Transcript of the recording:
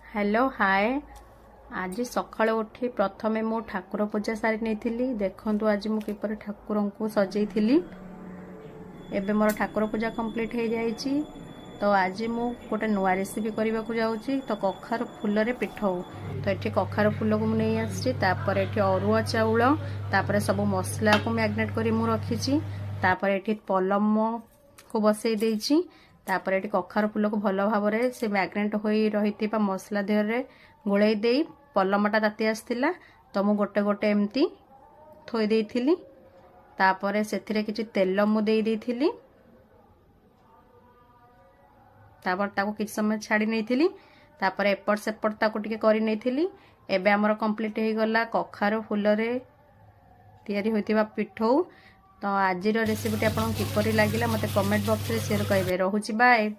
Hello hi. आज सकाळु उठी प्रथमे मु ठाकुर पूजा सारी नहीं देखु आज मु किपर ठाकुर को सजई एबे मोर ठाकुर पूजा कंप्लीट हो जाइए। तो आज मु गोटे नुआ रेसिपी करने को जाऊँगी। तो कखार फूल रे पिठौ तो ये कखार फूल को नहीं आसी अरुआ चाउल तापर सब मसला को मैग्नेट कर रखी ये पलम को बसई देछि। तापर ये कखार फूल को भल भाव से मैग्नेट हो रही मसला देहरे गोलई दे पलमटा ताती आसला। तो मु गोटे गोटे एमती थोई देइथिली। तापर से किछि तेल मु देई देइथिली। तापर ताको किछि समय छाड़ी नैथिली। तापर एपट सेपट ताको टिके करि नैथिली। एबे हमर कंप्लीट हे गला कखार फूल रे तयारी होइतिबा पिठौ। तो आज रेसिपीटी आपन किपरि लागिला मते कमेंट बॉक्स रे शेयर करिवे। रहूची बाय।